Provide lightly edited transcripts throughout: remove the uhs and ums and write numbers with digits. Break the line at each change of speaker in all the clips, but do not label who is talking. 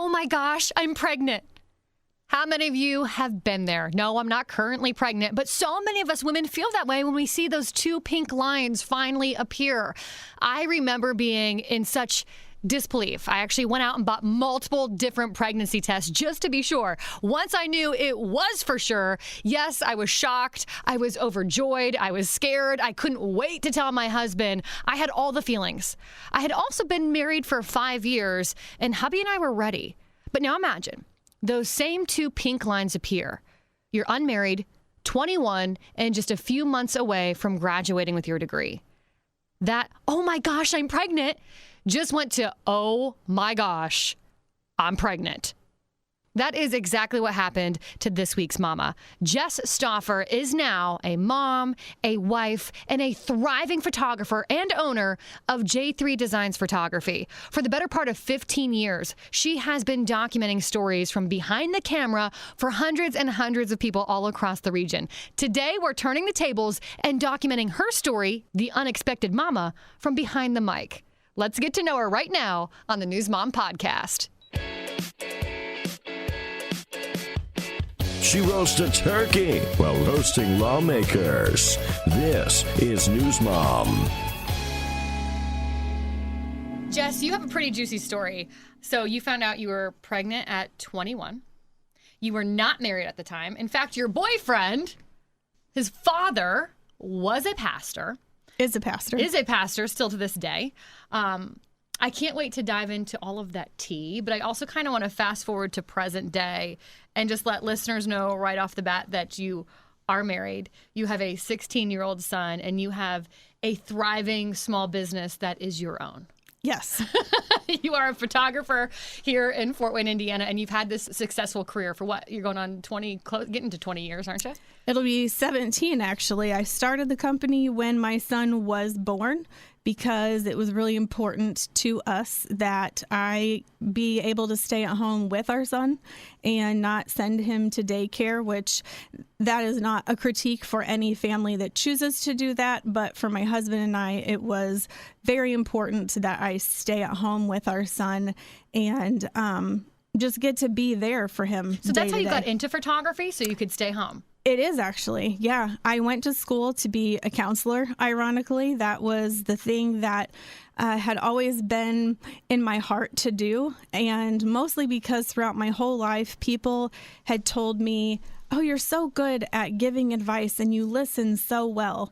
oh my gosh, I'm pregnant. How many of you have been there? No, I'm not currently pregnant, but so many of us women feel that way when we see those 2 pink lines finally appear. I remember being in such disbelief. I actually went out and bought multiple different pregnancy tests just to be sure. Once I knew it was for sure, yes, I was shocked. I was overjoyed. I was scared. I couldn't wait to tell my husband. I had all the feelings. I had also been married for 5 years, and hubby and I were ready. But now imagine those same 2 pink lines appear. You're unmarried, 21, and just a few months away from graduating with your degree. That, oh my gosh, I'm pregnant, just went to, oh my gosh, I'm pregnant. That is exactly what happened to this week's mama. Jess Stauffer is now a mom, a wife, and a thriving photographer and owner of J3 Designs Photography. For the better part of 15 years, she has been documenting stories from behind the camera for hundreds and hundreds of people all across the region. Today, we're turning the tables and documenting her story, The Unexpected Mama, from behind the mic. Let's get to know her right now on the News Mom Podcast.
She roasts a turkey while roasting lawmakers. This is News Mom.
Jess, you have a pretty juicy story. So you found out you were pregnant at 21. You were not married at the time. In fact, your boyfriend, his father, was a pastor.
Is a pastor
still to this day. I can't wait to dive into all of that tea, but I also kind of want to fast forward to present day and just let listeners know right off the bat that you are married. You have a 16-year-old son, and you have a thriving small business that is your own.
Yes.
You are a photographer here in Fort Wayne, Indiana, and you've had this successful career for what? You're going on getting to 20 years, aren't you?
It'll be 17, actually. I started the company when my son was born because it was really important to us that I be able to stay at home with our son and not send him to daycare, which that is not a critique for any family that chooses to do that. But for my husband and I, it was very important that I stay at home with our son and just get to be there for him.
So that's how you got into photography, so you could stay home?
It is, actually. Yeah. I went to school to be a counselor, ironically. That was the thing that had always been in my heart to do. And mostly because throughout my whole life, people had told me, oh, you're so good at giving advice and you listen so well.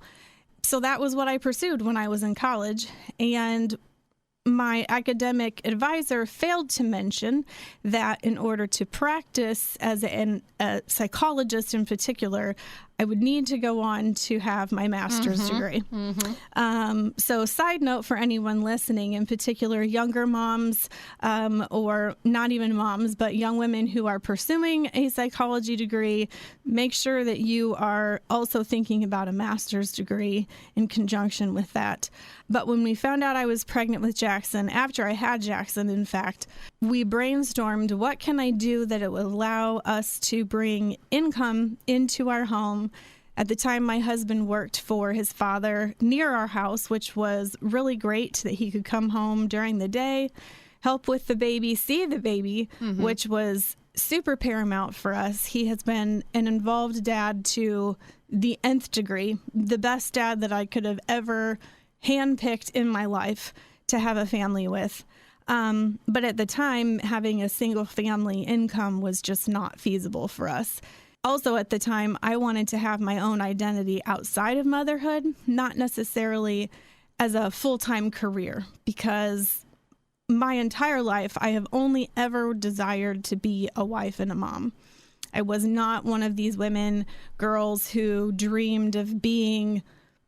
So that was what I pursued when I was in college. And my academic advisor failed to mention that in order to practice as a psychologist in particular, I would need to go on to have my master's degree. So side note for anyone listening, in particular younger moms or not even moms, but young women who are pursuing a psychology degree, make sure that you are also thinking about a master's degree in conjunction with that. But when we found out I was pregnant with Jackson, after I had Jackson, in fact, we brainstormed what can I do that it would allow us to bring income into our home. At the time, my husband worked for his father near our house, which was really great that he could come home during the day, help with the baby, see the baby, which was super paramount for us. He has been an involved dad to the nth degree, the best dad that I could have ever handpicked in my life to have a family with. But at the time, having a single family income was just not feasible for us. Also, at the time, I wanted to have my own identity outside of motherhood, not necessarily as a full-time career, because my entire life, I have only ever desired to be a wife and a mom. I was not one of these women, girls who dreamed of being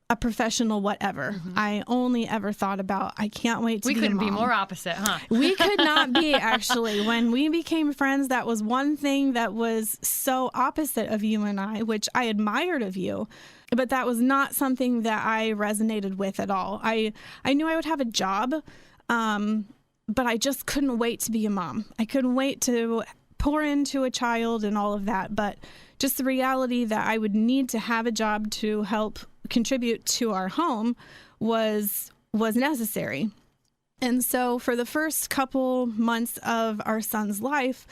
a professional whatever. I only ever thought about, I can't wait to be a mom.
We couldn't be more opposite, huh?
We could not be, actually. When we became friends, that was one thing that was so opposite of you and I, which I admired of you. But that was not something that I resonated with at all. I knew I would have a job, but I just couldn't wait to be a mom. I couldn't wait to pour into a child and all of that. But just the reality that I would need to have a job to help contribute to our home was necessary. And so for the first couple months of our son's life,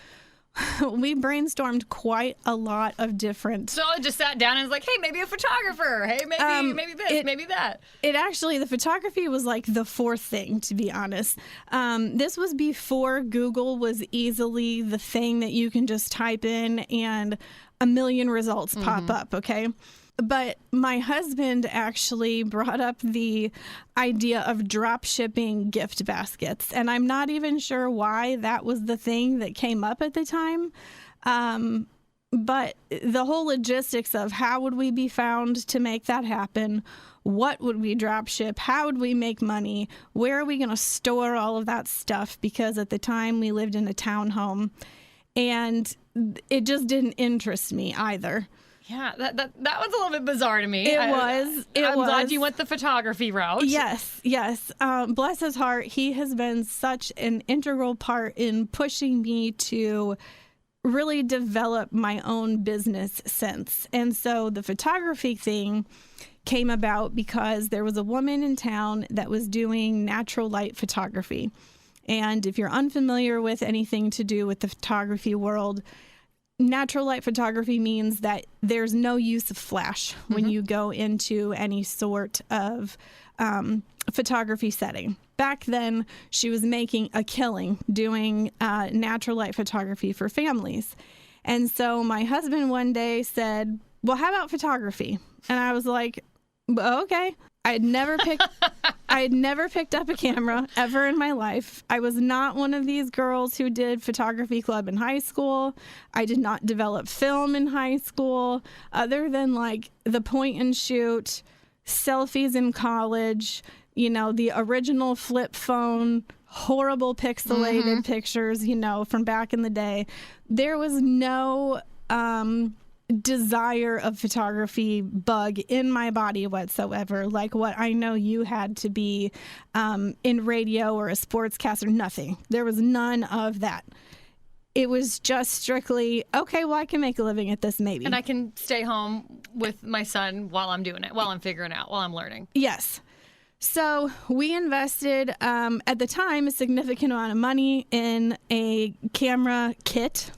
we brainstormed quite a lot of different.
So I just sat down and was like, hey, maybe a photographer. Hey, maybe this, maybe that.
It actually, the photography was like the fourth thing, to be honest. This was before Google was easily the thing that you can just type in and a million results pop up, okay? But my husband actually brought up the idea of drop shipping gift baskets. And I'm not even sure why that was the thing that came up at the time. But the whole logistics of how would we be found to make that happen? What would we drop ship? How would we make money? Where are we going to store all of that stuff? Because at the time we lived in a townhome and it just didn't interest me either.
Yeah, that was a little bit bizarre to me.
I'm
glad you went the photography route.
Yes. Bless his heart. He has been such an integral part in pushing me to really develop my own business sense. And so the photography thing came about because there was a woman in town that was doing natural light photography. And if you're unfamiliar with anything to do with the photography world, natural light photography means that there's no use of flash when you go into any sort of photography setting. Back then, she was making a killing doing natural light photography for families. And so my husband one day said, well, how about photography? And I was like, okay. I had never picked up a camera ever in my life. I was not one of these girls who did photography club in high school. I did not develop film in high school other than like the point and shoot, selfies in college, you know, the original flip phone, horrible pixelated pictures, you know, from back in the day. There was no desire of photography bug in my body whatsoever, like what I know you had to be in radio or a sportscaster. Nothing. There was none of that. It was just strictly, okay, well, I can make a living at this maybe.
And I can stay home with my son while I'm doing it, while I'm figuring out, while I'm learning.
Yes. So we invested, at the time, a significant amount of money in a camera kit.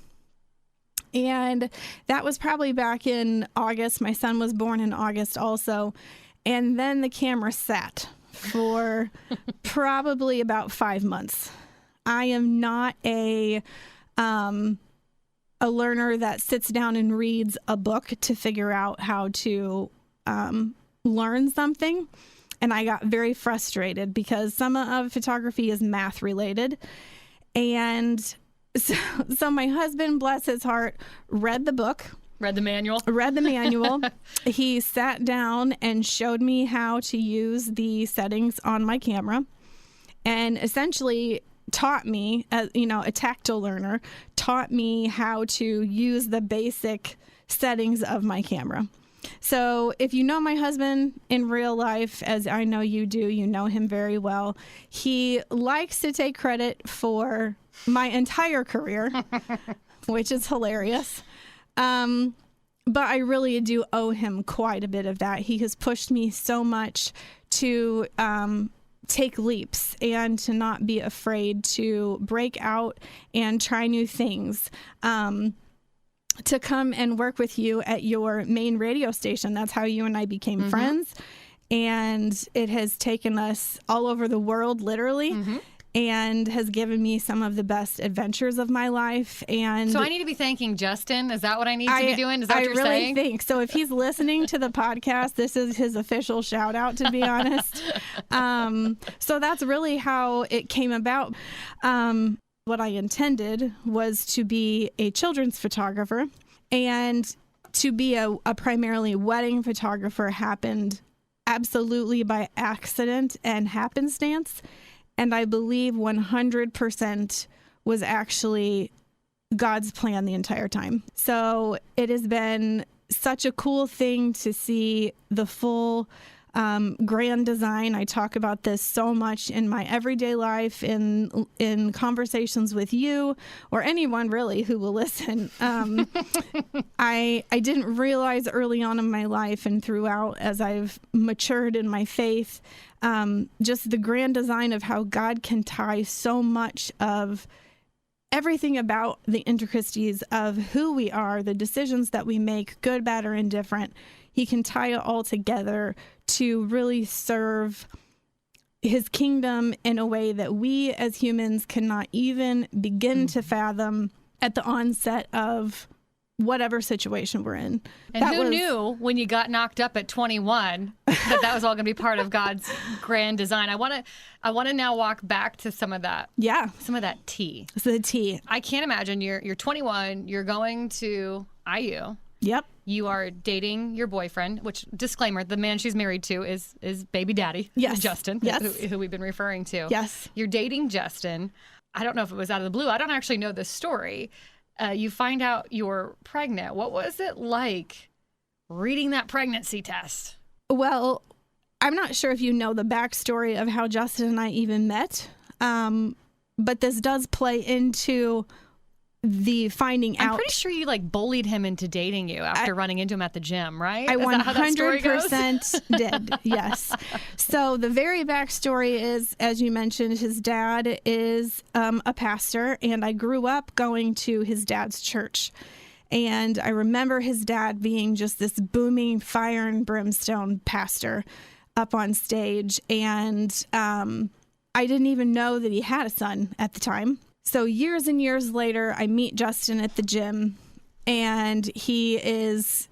And that was probably back in August. My son was born in August also. And then the camera sat for probably about 5 months. I am not a learner that sits down and reads a book to figure out how to learn something. And I got very frustrated because some of photography is math related. And so my husband, bless his heart, read the book.
Read the manual. He sat down and showed me how to use the settings on my camera and essentially taught me, a tactile learner, taught me how to use the basic settings of my camera. So if you know my husband in real life, as I know you do, you know him very well. He likes to take credit for my entire career, which is hilarious. But I really do owe him quite a bit of that. He has pushed me so much to take leaps and to not be afraid to break out and try new things. To come and work with you at your main radio station. That's how you and I became friends. And it has taken us all over the world, literally, and has given me some of the best adventures of my life. And so I need to be thanking Justin. Is that what I need to be doing? Is that what you're saying?
I really think so. If he's listening to the podcast, this is his official shout out, to be honest. So that's really how it came about. What I intended was to be a children's photographer, and to be a primarily wedding photographer happened absolutely by accident and happenstance. And I believe 100% was actually God's plan the entire time. So it has been such a cool thing to see the full grand design. I talk about this so much in my everyday life, in conversations with you or anyone really who will listen. I didn't realize early on in my life and throughout as I've matured in my faith, just the grand design of how God can tie so much of everything about the intricacies of who we are, the decisions that we make, good, bad, or indifferent. He can tie it all together to really serve his kingdom in a way that we as humans cannot even begin to fathom at the onset of whatever situation we're in.
And who knew when you got knocked up at 21 that was all going to be part of God's grand design? I want to now walk back to some of that.
Yeah.
Some of that tea.
It's the tea.
I can't imagine you're 21, you're going to IU.
Yep.
You are dating your boyfriend, which, disclaimer, the man she's married to is baby daddy.
Yes.
Justin,
yes.
Who we've been referring to.
Yes.
You're dating Justin. I don't know if it was out of the blue. I don't actually know this story. You find out you're pregnant. What was it like reading that pregnancy test?
Well, I'm not sure if you know the backstory of how Justin and I even met, but this does play into the finding out.
I'm pretty sure you bullied him into dating you after running into him at the gym, right?
I
Is that how that story goes?
100% did, yes. So the very backstory is, as you mentioned, his dad is a pastor, and I grew up going to his dad's church. And I remember his dad being just this booming fire and brimstone pastor up on stage. And I didn't even know that he had a son at the time. So years and years later, I meet Justin at the gym, and he is,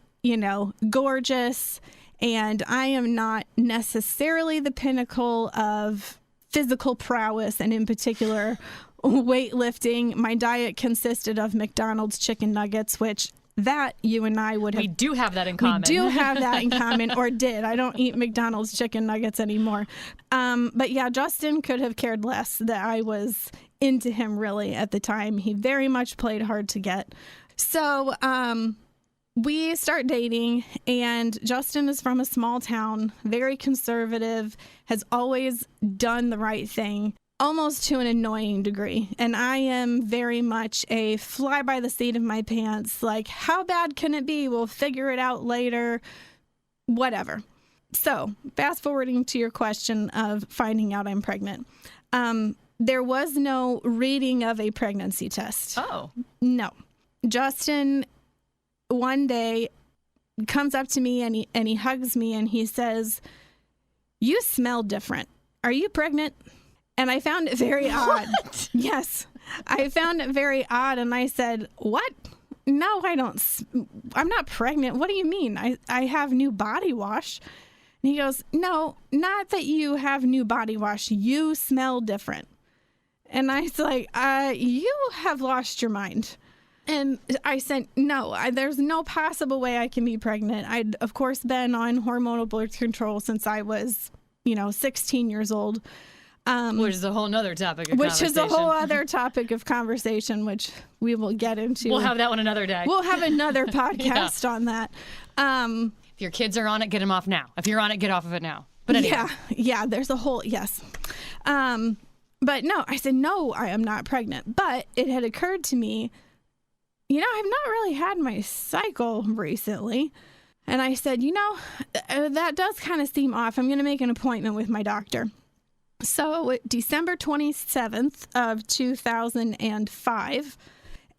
gorgeous, and I am not necessarily the pinnacle of physical prowess, and in particular, weightlifting. My diet consisted of McDonald's chicken nuggets, which that you and I would have.
We do have that in common.
We do have that in common, or did. I don't eat McDonald's chicken nuggets anymore. But yeah, Justin could have cared less that I was into him really at the time. He very much played hard to get. So we start dating, and Justin is from a small town, very conservative, has always done the right thing, almost to an annoying degree. And I am very much a fly by the seat of my pants, like, how bad can it be? We'll figure it out later, whatever. So fast forwarding to your question of finding out I'm pregnant. There was no reading of a pregnancy test.
Oh.
No. Justin one day comes up to me and he hugs me and he says, "You smell different. Are you pregnant?" And I found it very odd. Yes. I found it very odd, and I said, "What? No, I don't. I'm not pregnant. What do you mean? I have new body wash." And he goes, "No, not that you have new body wash. You smell different." And I was like, "You have lost your mind." And I said, "No, there's no possible way I can be pregnant." I'd, of course, been on hormonal birth control since I was, 16 years old.
Which is a whole other topic of
conversation. Which is a whole other topic of conversation, which we will get into.
We'll have that one another day.
We'll have another podcast on that.
If your kids are on it, get them off now. If you're on it, get off of it now. But anyway.
Yeah, there's a whole, yes. But no, I said, "No, I am not pregnant." But it had occurred to me, I've not really had my cycle recently. And I said, that does kind of seem off. I'm going to make an appointment with my doctor. So December 27th of 2005,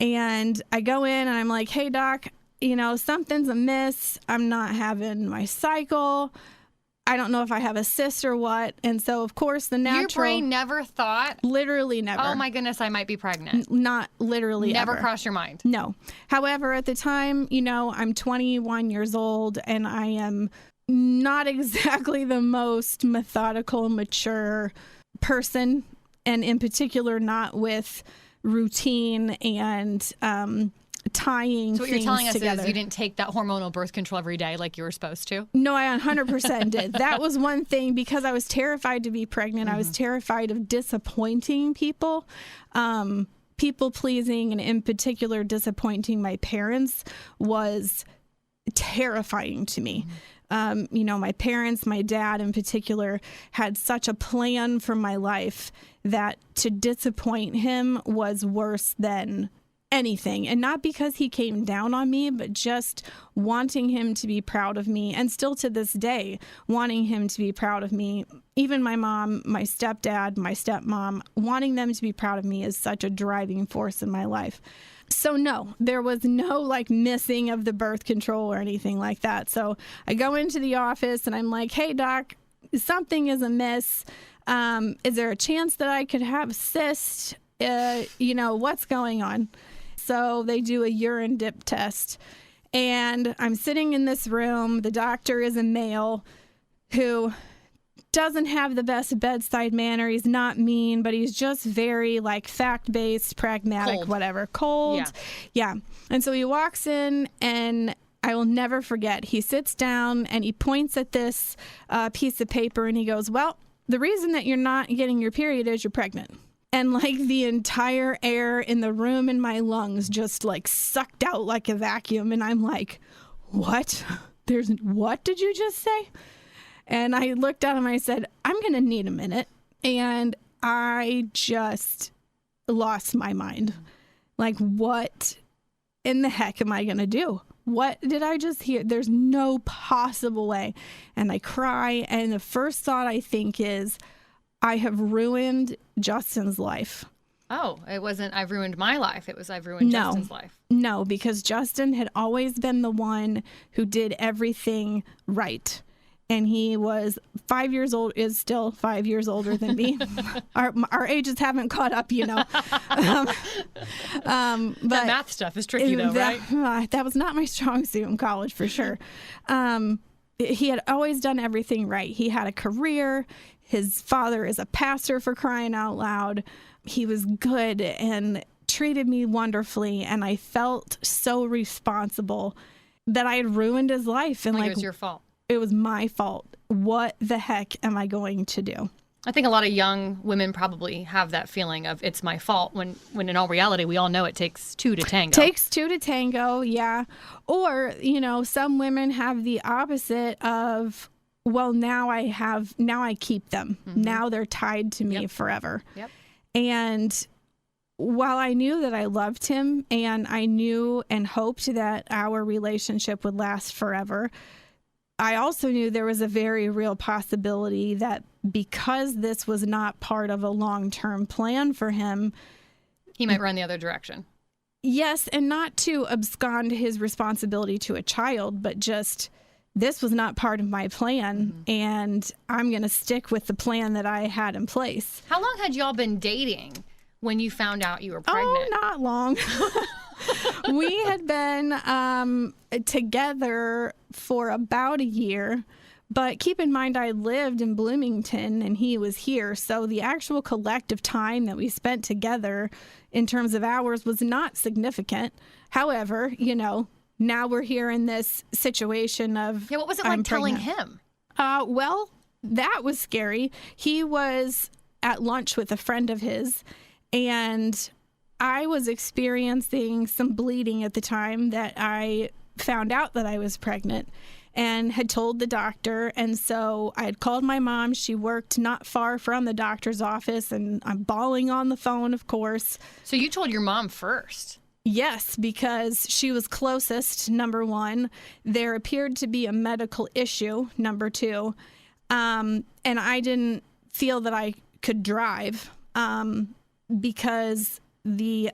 and I go in and I'm like, "Hey, doc, something's amiss. I'm not having my cycle. I don't know if I have a cyst or what." And so, of course, the natural... Your
brain never thought?
Literally never.
Oh, my goodness, I might be pregnant.
Not literally
Never
ever.
crossed your mind?
No. However, at the time, I'm 21 years old, and I am not exactly the most methodical, mature person, and in particular, not with routine and tying things together.
So what you're telling us is you didn't take that hormonal birth control every day like you were supposed to?
No, I 100% did. That was one thing, because I was terrified to be pregnant. I was terrified of disappointing people, people pleasing, and in particular disappointing my parents was terrifying to me. My parents, my dad in particular, had such a plan for my life that to disappoint him was worse than anything. And not because he came down on me, but just wanting him to be proud of me. And still to this day, wanting him to be proud of me. Even my mom, my stepdad, my stepmom, wanting them to be proud of me is such a driving force in my life. So no, there was no missing of the birth control or anything like that. So I go into the office and I'm like, hey, doc, something is amiss. Is there a chance that I could have a cyst? What's going on? So they do a urine dip test. And I'm sitting in this room. The doctor is a male who doesn't have the best bedside manner. He's not mean, but he's just very fact-based, pragmatic, whatever. Cold. Yeah. And so he walks in, and I will never forget. He sits down and he points at this piece of paper and he goes, well, the reason that you're not getting your period is you're pregnant. And the entire air in the room in my lungs just sucked out like a vacuum. And I'm like, what? What did you just say? And I looked at him, I said, I'm going to need a minute. And I just lost my mind. What in the heck am I going to do? What did I just hear? There's no possible way. And I cry. And the first thought I think is, I have ruined Justin's life.
Oh, it wasn't I've ruined my life. It was I've ruined Justin's life.
No, because Justin had always been the one who did everything right. And he was 5 years old, is still 5 years older than me. Our ages haven't caught up, But
that math stuff is tricky, though, right?
That was not my strong suit in college, for sure. He had always done everything right. He had a career. His father is a pastor, for crying out loud. He was good and treated me wonderfully. And I felt so responsible that I had ruined his life. And
it was your fault.
It was my fault. What the heck am I going to do?
I think a lot of young women probably have that feeling of it's my fault when in all reality, we all know it takes two to tango.
Takes two to tango, yeah. Or, some women have the opposite of, well, now I keep them. Mm-hmm. Now they're tied to me forever.
Yep.
And while I knew that I loved him and I knew and hoped that our relationship would last forever, I also knew there was a very real possibility that because this was not part of a long-term plan for him,
he might run the other direction.
Yes, and not to abscond his responsibility to a child, but just this was not part of my plan, and I'm going to stick with the plan that I had in place.
How long had y'all been dating when you found out you were pregnant?
Oh, not long. We had been together for about a year, but keep in mind I lived in Bloomington and he was here, so the actual collective time that we spent together in terms of hours was not significant. However, now we're here in this situation of
what was it like telling him?
Well, that was scary. He was at lunch with a friend of his, and I was experiencing some bleeding at the time that I found out that I was pregnant and had told the doctor. And so I had called my mom. She worked not far from the doctor's office, and I'm bawling on the phone, of course.
So you told your mom first?
Yes, because she was closest, number one. There appeared to be a medical issue, number two. And I didn't feel that I could drive because the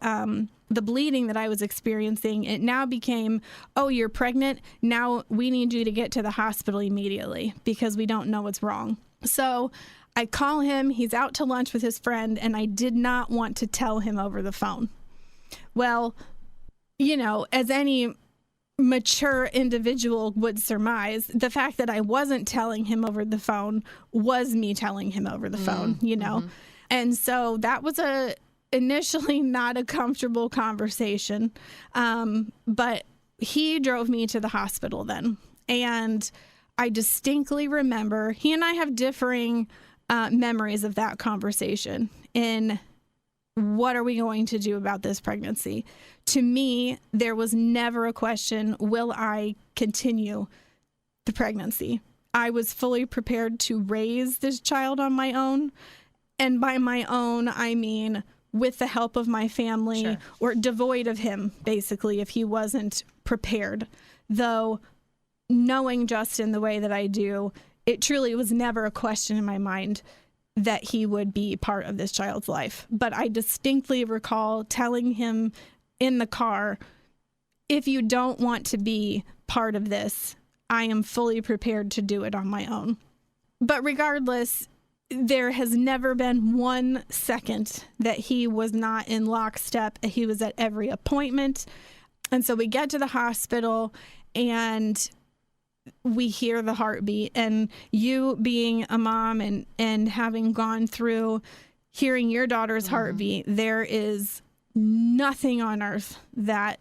bleeding that I was experiencing, it now became, oh, you're pregnant. Now we need you to get to the hospital immediately because we don't know what's wrong. So I call him. He's out to lunch with his friend, and I did not want to tell him over the phone. Well, as any mature individual would surmise, the fact that I wasn't telling him over the phone was me telling him over the phone, And so that was initially not a comfortable conversation. But he drove me to the hospital then. And I distinctly remember he and I have differing memories of that conversation in what are we going to do about this pregnancy? To me, there was never a question, will I continue the pregnancy. I was fully prepared to raise this child on my own. And by my own, I mean with the help of my family,
Sure.
or devoid of him, basically, if he wasn't prepared. Though, knowing Justin the way that I do, it truly was never a question in my mind that he would be part of this child's life. But I distinctly recall telling him in the car, if you don't want to be part of this, I am fully prepared to do it on my own. But regardless, there has never been 1 second that he was not in lockstep. He was at every appointment. And so we get to the hospital and we hear the heartbeat. And you being a mom and having gone through hearing your daughter's heartbeat, there is nothing on earth that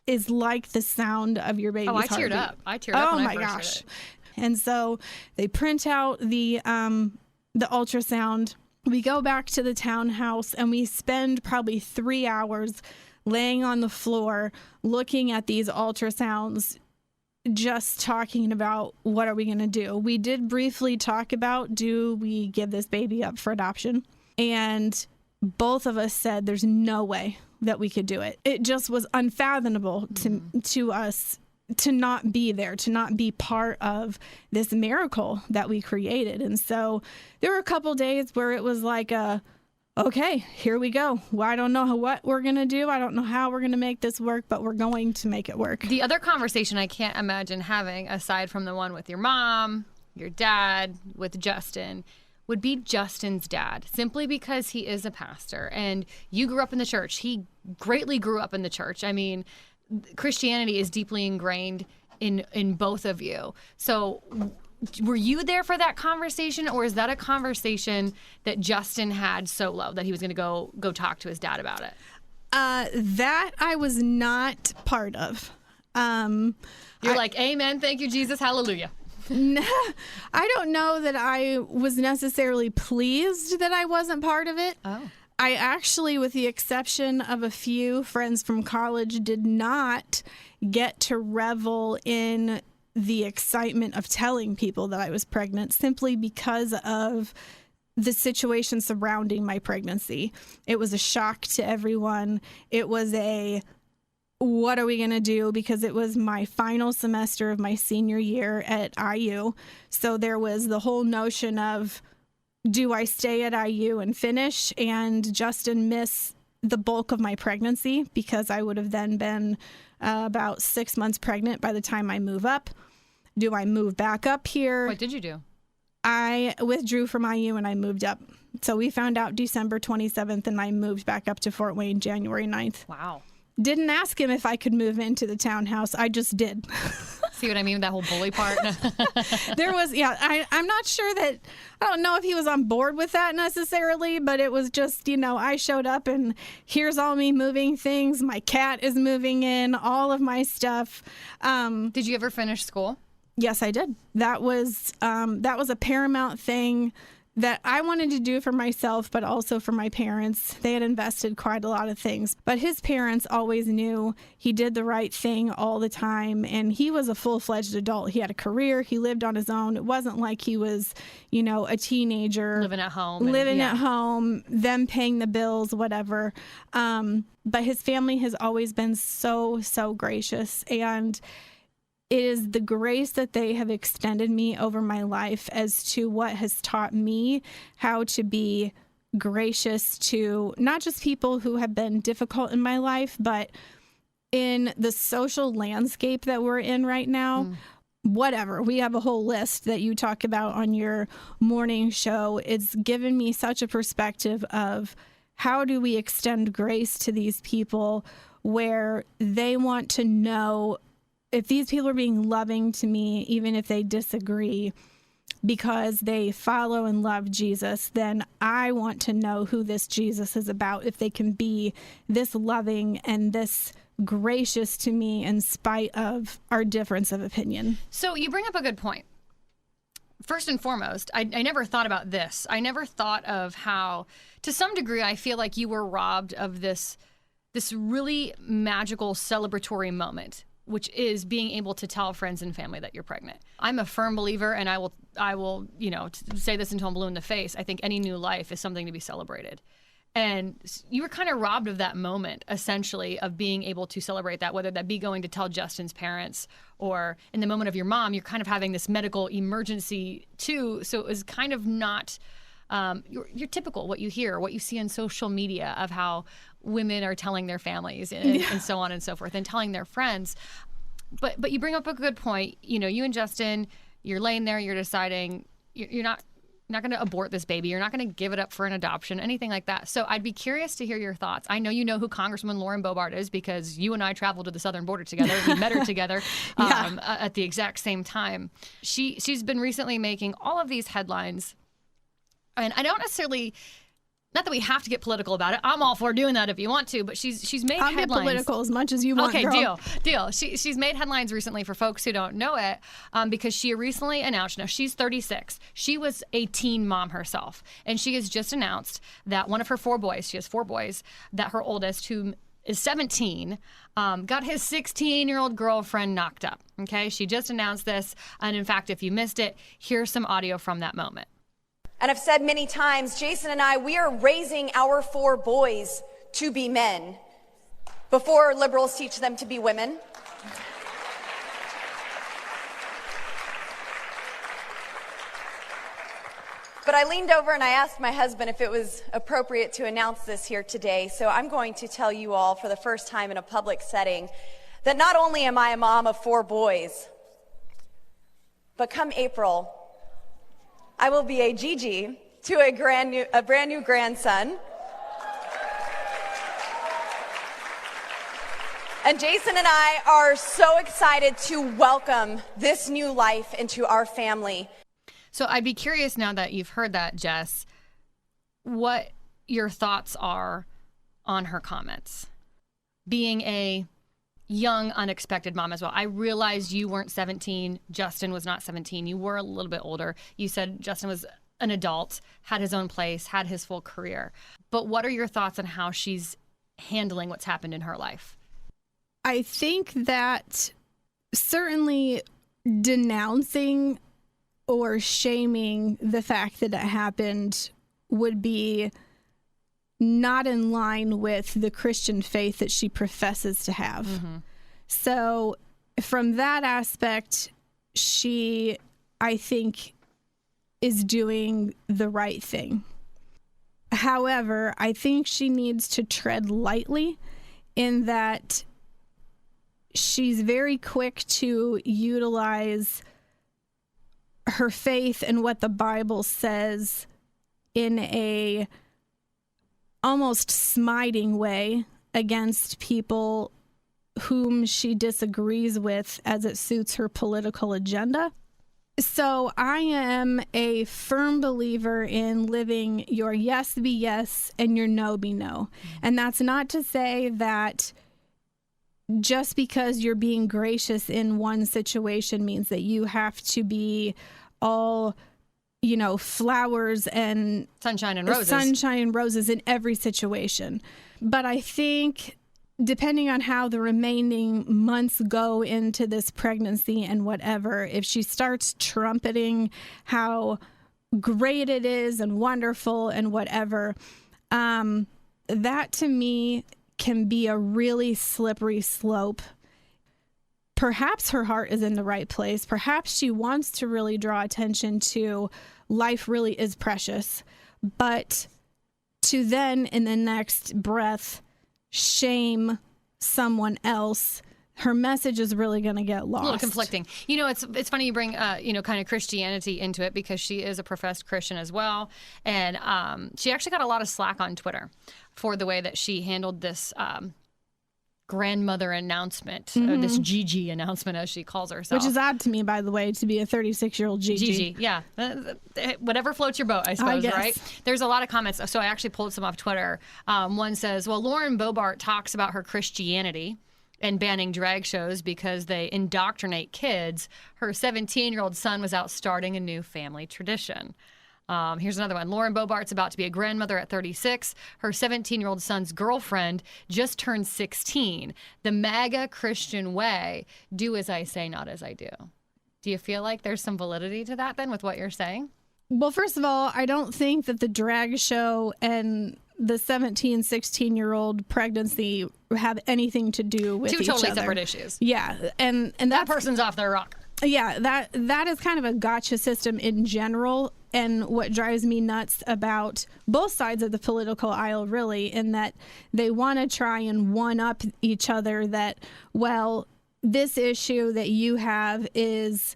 is like the sound of your baby's heartbeat.
I teared up when I first heard it.
And so they print out the ultrasound. We go back to the townhouse and we spend probably 3 hours laying on the floor looking at these ultrasounds, just talking about what are we going to do. We did briefly talk about, do we give this baby up for adoption? And both of us said there's no way that we could do it. It just was unfathomable to us to not be there, to not be part of this miracle that we created. And so there were a couple days where it was like, okay, here we go. Well, I don't know what we're going to do. I don't know how we're going to make this work, but we're going to make it work.
The other conversation I can't imagine having, aside from the one with your mom, your dad, with Justin, would be Justin's dad, simply because he is a pastor and you grew up in the church. He greatly grew up in the church. I mean, Christianity is deeply ingrained in both of you. So were you there for that conversation, or is that a conversation that Justin had solo, that he was going to go talk to his dad about it?
That I was not part of.
You're like, amen, thank you, Jesus, hallelujah.
I don't know that I was necessarily pleased that I wasn't part of it.
Oh.
I actually, with the exception of a few friends from college, did not get to revel in the excitement of telling people that I was pregnant, simply because of the situation surrounding my pregnancy. It was a shock to everyone. It was what are we going to do? Because it was my final semester of my senior year at IU. So there was the whole notion of, do I stay at IU and finish and Justin miss the bulk of my pregnancy, because I would have then been about 6 months pregnant by the time I move up? Do I move back up here?
What did you do?
I withdrew from IU and I moved up. So we found out December 27th and I moved back up to Fort Wayne January 9th.
Wow.
Didn't ask him if I could move into the townhouse. I just did.
See what I mean with that whole bully part?
There was, I'm not sure that, I don't know if he was on board with that necessarily, but it was just, I showed up and here's all me moving things. My cat is moving in, all of my stuff.
Did you ever finish school?
Yes, I did. That was a paramount thing that I wanted to do for myself, but also for my parents. They had invested quite a lot of things, but his parents always knew he did the right thing all the time. And he was a full-fledged adult. He had a career. He lived on his own. It wasn't like he was, a teenager
living at home,
at home, them paying the bills, whatever. But his family has always been so, so gracious. And it is the grace that they have extended me over my life as to what has taught me how to be gracious to not just people who have been difficult in my life, but in the social landscape that we're in right now. Whatever. We have a whole list that you talk about on your morning show. It's given me such a perspective of how do we extend grace to these people where they want to know if these people are being loving to me, even if they disagree, because they follow and love Jesus, then I want to know who this Jesus is about, if they can be this loving and this gracious to me in spite of our difference of opinion.
So you bring up a good point. First and foremost, I never thought about this. I never thought of how, to some degree, I feel like you were robbed of this really magical celebratory moment which is being able to tell friends and family that you're pregnant. I'm a firm believer, and I will, say this until I'm blue in the face. I think any new life is something to be celebrated. And you were kind of robbed of that moment, essentially, of being able to celebrate that, whether that be going to tell Justin's parents or in the moment of your mom, you're kind of having this medical emergency too. So it was kind of not your typical, what you hear, what you see on social media of how women are telling their families and so on and so forth and telling their friends. But you bring up a good point. You and Justin, you're laying there, you're deciding you're not going to abort this baby. You're not going to give it up for an adoption, anything like that. So I'd be curious to hear your thoughts. I know you know who Congresswoman Lauren Boebert is because you and I traveled to the southern border together. We met her together at the exact same time. She's been recently making all of these headlines. And I don't necessarily, not that we have to get political about it. I'm all for doing that if you want to, but she's made
I'll
headlines.
I'll get political as much as you want,
Okay,
girl.
deal. She's made headlines recently for folks who don't know it because she recently announced, now she's 36. She was a teen mom herself, and she has just announced that one of her 4 boys, she has 4 boys, that her oldest, who is 17, got his 16-year-old girlfriend knocked up. Okay, she just announced this, and in fact, if you missed it, here's some audio from that moment.
And I've said many times, Jason and I, we are raising our 4 boys to be men before liberals teach them to be women. But I leaned over and I asked my husband if it was appropriate to announce this here today. So I'm going to tell you all for the first time in a public setting that not only am I a mom of 4 boys, but come April, I will be a Gigi to a brand new grandson. And Jason and I are so excited to welcome this new life into our family.
So I'd be curious now that you've heard that, Jess, what your thoughts are on her comments. Being a young, unexpected mom as well. I realized you weren't 17. Justin was not 17. You were a little bit older. You said Justin was an adult, had his own place, had his full career. But what are your thoughts on how she's handling what's happened in her life?
I think that certainly denouncing or shaming the fact that it happened would be not in line with the Christian faith that she professes to have. Mm-hmm. So from that aspect, she, I think, is doing the right thing. However, I think she needs to tread lightly in that she's very quick to utilize her faith and what the Bible says in a almost smiting way against people whom she disagrees with as it suits her political agenda. So I am a firm believer in living your yes be yes and your no be no. And that's not to say that just because you're being gracious in one situation means that you have to be all flowers and
sunshine and roses
in every situation. But I think depending on how the remaining months go into this pregnancy and whatever, if she starts trumpeting how great it is and wonderful and whatever, that to me can be a really slippery slope. Perhaps her heart is in the right place. Perhaps she wants to really draw attention to life really is precious. But to then, in the next breath, shame someone else, her message is really going to get lost.
A little conflicting. It's funny you bring, kind of Christianity into it because she is a professed Christian as well. And she actually got a lot of slack on Twitter for the way that she handled this grandmother announcement, or this Gigi announcement, as she calls herself.
Which is odd to me, by the way, to be a 36-year-old Gigi.
Gigi, yeah. Whatever floats your boat, I suppose, right? There's a lot of comments. So I actually pulled some off Twitter. One says, well, Lauren Boebert talks about her Christianity and banning drag shows because they indoctrinate kids. Her 17-year-old son was out starting a new family tradition. Here's another one. Lauren Bobart's about to be a grandmother at 36. Her 17-year-old son's girlfriend just turned 16. The MAGA Christian way, do as I say, not as I do. Do you feel like there's some validity to that then with what you're saying?
Well, first of all, I don't think that the drag show and the 17, 16-year-old pregnancy have anything to do with each other. Two
totally separate issues.
Yeah. And
that person's off their rocker.
Yeah, that is kind of a gotcha system in general, and what drives me nuts about both sides of the political aisle, really, in that they want to try and one-up each other that, well, this issue that you have is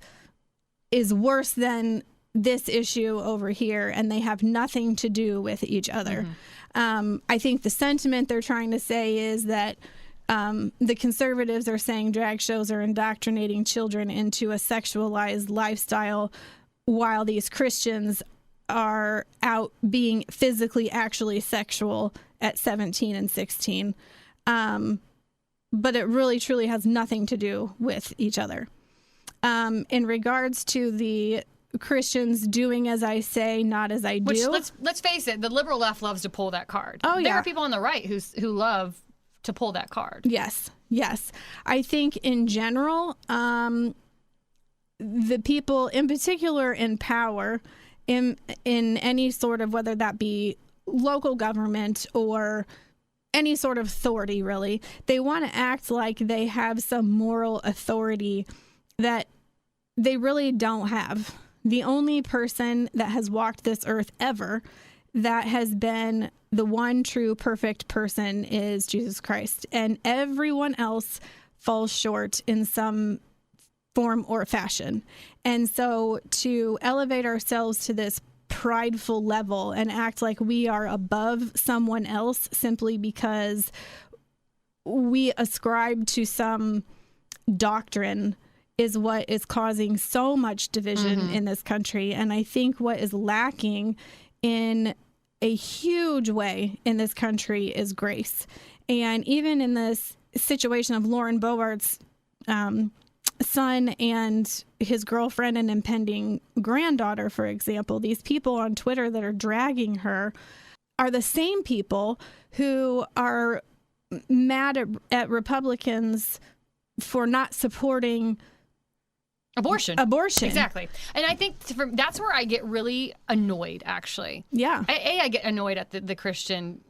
worse than this issue over here, and they have nothing to do with each other. I think the sentiment they're trying to say is that the conservatives are saying drag shows are indoctrinating children into a sexualized lifestyle, while these Christians are out being physically actually sexual at 17 and 16. But it really, truly has nothing to do with each other. In regards to the Christians doing as I say, not as I do.
Which, let's face it, the liberal left loves to pull that card.
Oh, yeah.
There are people on the right who love to pull that card.
Yes. I think in general, the people in particular in power, in any sort of, whether that be local government or any sort of authority, really, they want to act like they have some moral authority that they really don't have. The only person that has walked this earth ever that has been the one true perfect person is Jesus Christ. And everyone else falls short in some form or fashion. And so to elevate ourselves to this prideful level and act like we are above someone else simply because we ascribe to some doctrine is what is causing so much division in this country. And I think what is lacking in a huge way in this country is grace. And even in this situation of Lauren Bobart's son and his girlfriend and impending granddaughter, for example, these people on Twitter that are dragging her are the same people who are mad at Republicans for not supporting Abortion.
Exactly. And I think that's where I get really annoyed, actually.
Yeah.
I get annoyed at the Christian,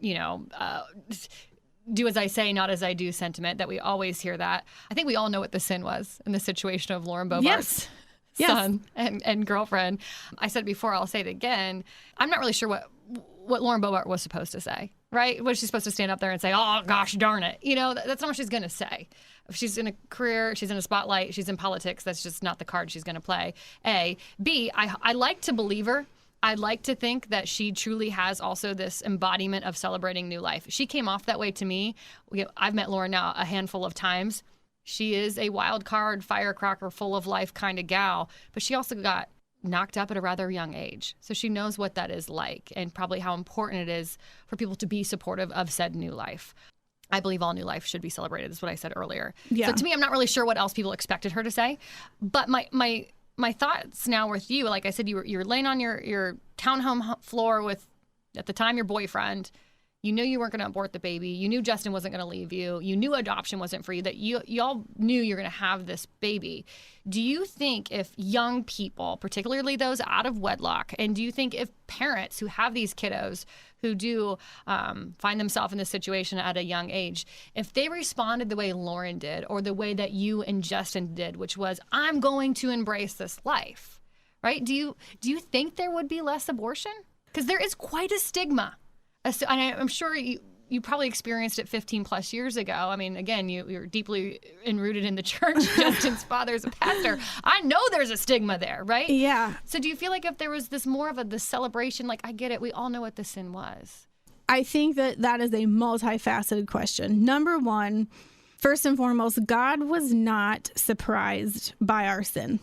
do as I say, not as I do sentiment that we always hear that. I think we all know what the sin was in the situation of Lauren Bobart's son and girlfriend. I said it before, I'll say it again. I'm not really sure what Lauren Bobart was supposed to say, right? Was she supposed to stand up there and say, oh, gosh darn it? That's not what she's going to say. If she's in a career, she's in a spotlight, she's in politics, that's just not the card she's going to play. A. B, I like to believe her. I like to think that she truly has also this embodiment of celebrating new life. She came off that way to me. I've met Lauren now a handful of times. She is a wild card, firecracker, full of life kind of gal, but she also got knocked up at a rather young age. So she knows what that is like and probably how important it is for people to be supportive of said new life. I believe all new life should be celebrated, is what I said earlier. Yeah. So to me, I'm not really sure what else people expected her to say. But my thoughts now with you, like I said, you were laying on your townhome floor with, at the time, your boyfriend. You knew you weren't going to abort the baby. You knew Justin wasn't going to leave you. You knew adoption wasn't for you, that y'all knew you were going to have this baby. Do you think if young people, particularly those out of wedlock, and do you think if parents who have these kiddos who do find themselves in this situation at a young age, if they responded the way Lauren did or the way that you and Justin did, which was, I'm going to embrace this life, right? Do you think there would be less abortion? Because there is quite a stigma. And I'm sure you probably experienced it 15 plus years ago. I mean, again, you're deeply enrooted in the church. Justin's father's a pastor. I know there's a stigma there, right?
Yeah.
So do you feel like if there was this more of the celebration, like I get it, we all know what the sin was?
I think that is a multifaceted question. Number one, first and foremost, God was not surprised by our sin.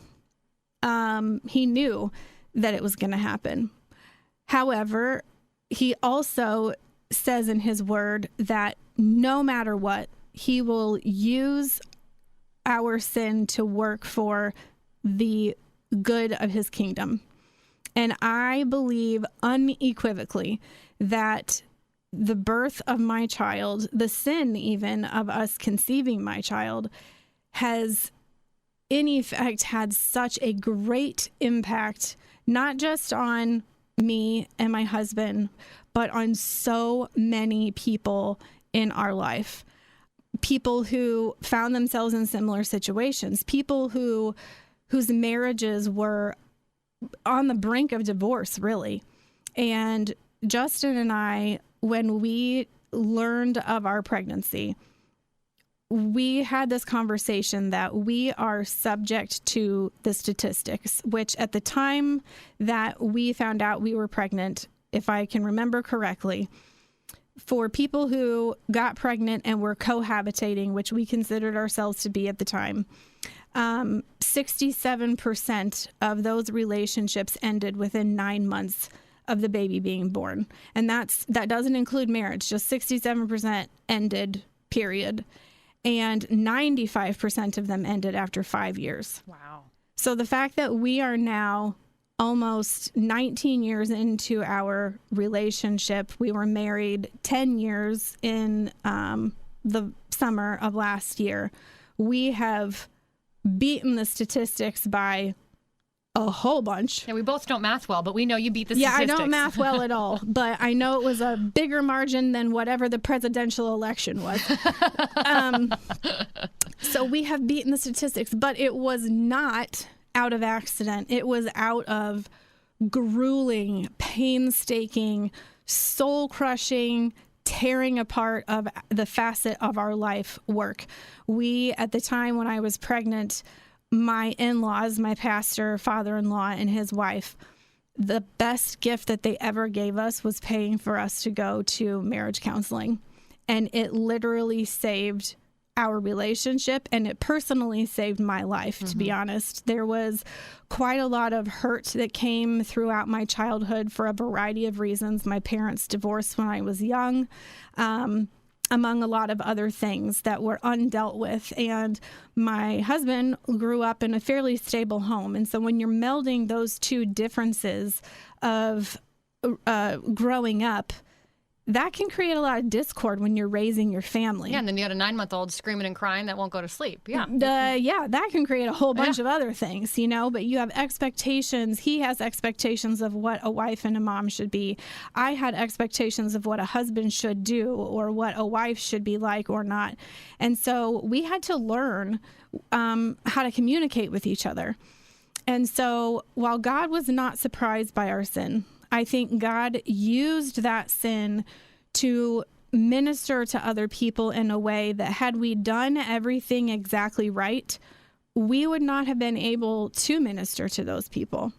He knew that it was going to happen. However, he also says in his word that no matter what, he will use our sin to work for the good of his kingdom. And I believe unequivocally that the birth of my child, the sin even of us conceiving my child, has in effect had such a great impact, not just on me and my husband, but on so many people in our life. People who found themselves in similar situations, people whose marriages were on the brink of divorce, really. And Justin and I, when we learned of our pregnancy, we had this conversation that we are subject to the statistics, which at the time that we found out we were pregnant, if I can remember correctly, for people who got pregnant and were cohabitating, which we considered ourselves to be at the time, 67% of those relationships ended within 9 months of the baby being born. And that doesn't include marriage, just 67% ended, period. And 95% of them ended after 5 years.
Wow. So
the fact that we are now almost 19 years into our relationship, we were married 10 years in the summer of last year, we have beaten the statistics by a whole bunch.
Yeah, we both don't math well, but we know you beat the
Yeah,
statistics.
I don't math well at all, but I know it was a bigger margin than whatever the presidential election was. So we have beaten the statistics, but it was not out of accident. It was out of grueling, painstaking, soul-crushing, tearing apart of the facet of our life work. We, at the time when I was pregnant, my in-laws, my pastor, father-in-law, and his wife, the best gift that they ever gave us was paying for us to go to marriage counseling. And it literally saved our relationship, and it personally saved my life, to be honest. There was quite a lot of hurt that came throughout my childhood for a variety of reasons. My parents divorced when I was young, among a lot of other things that were undealt with. And my husband grew up in a fairly stable home. And so when you're melding those two differences of growing up, that can create a lot of discord when you're raising your family.
Yeah, and then you had a 9-month-old screaming and crying that won't go to sleep. Yeah.
Yeah, that can create a whole bunch of other things, but you have expectations. He has expectations of what a wife and a mom should be. I had expectations of what a husband should do or what a wife should be like or not. And so we had to learn how to communicate with each other. And so while God was not surprised by our sin, I think God used that sin to minister to other people in a way that had we done everything exactly right, we would not have been able to minister to those people.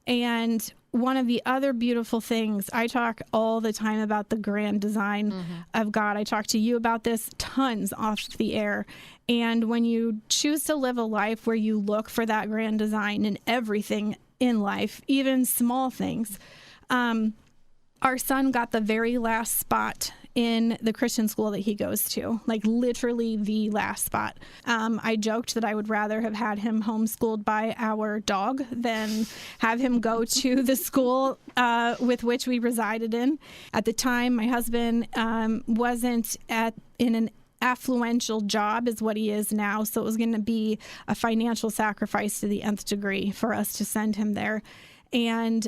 And one of the other beautiful things, I talk all the time about the grand design of God. I talk to you about this tons off the air. And when you choose to live a life where you look for that grand design in everything in life, even small things, our son got the very last spot in the Christian school that he goes to, like literally the last spot. I joked that I would rather have had him homeschooled by our dog than have him go to the school with which we resided in. At the time, my husband wasn't in an affluential job is what he is now. So it was going to be a financial sacrifice to the nth degree for us to send him there. And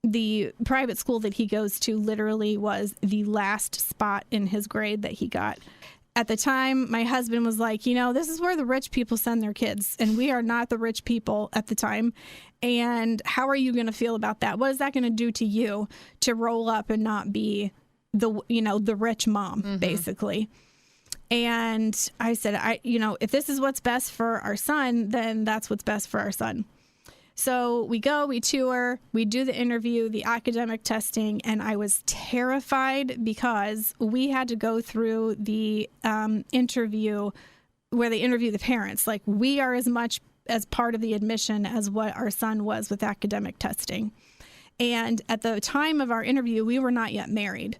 the private school that he goes to literally was the last spot in his grade that he got. At the time, my husband was like, this is where the rich people send their kids, and we are not the rich people at the time. And how are you going to feel about that? What is that going to do to you to roll up and not be the rich mom, basically? And I said, if this is what's best for our son, then that's what's best for our son. So we go, we tour, we do the interview, the academic testing, and I was terrified because we had to go through the interview where they interview the parents. Like, we are as much as part of the admission as what our son was with academic testing. And at the time of our interview, we were not yet married.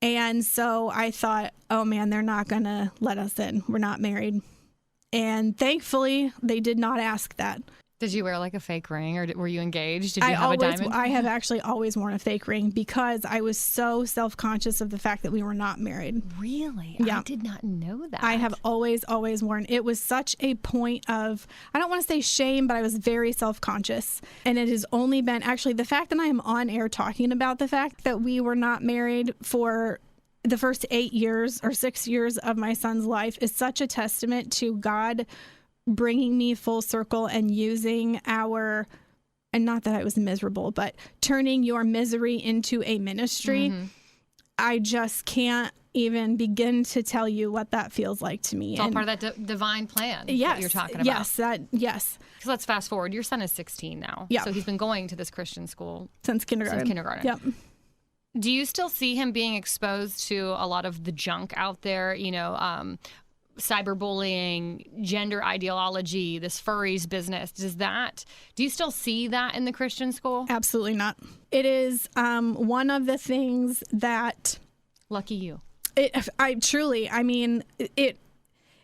And so I thought, oh man, they're not going to let us in. We're not married. And thankfully, they did not ask that.
Did you wear like a fake ring, or were you engaged? Did you have a diamond?
I have actually always worn a fake ring because I was so self-conscious of the fact that we were not married.
Really?
Yeah.
I did not know that.
I have always worn. It was such a point of, I don't want to say shame, but I was very self-conscious. And it has only been, actually, the fact that I am on air talking about the fact that we were not married for the first 8 years or 6 years of my son's life is such a testament to God bringing me full circle and using and not that I was miserable, but turning your misery into a ministry. Mm-hmm. I just can't even begin to tell you what that feels like to me.
It's all part of that divine plan
yes,
that you're talking about.
Yes.
So let's fast forward. Your son is 16 now.
Yeah.
So he's been going to this Christian school
since kindergarten.
Yep. Do you still see him being exposed to a lot of the junk out there, cyberbullying, gender ideology, this furries business? Do you still see that in the Christian school?
Absolutely not. It is one of the things that...
Lucky you.
It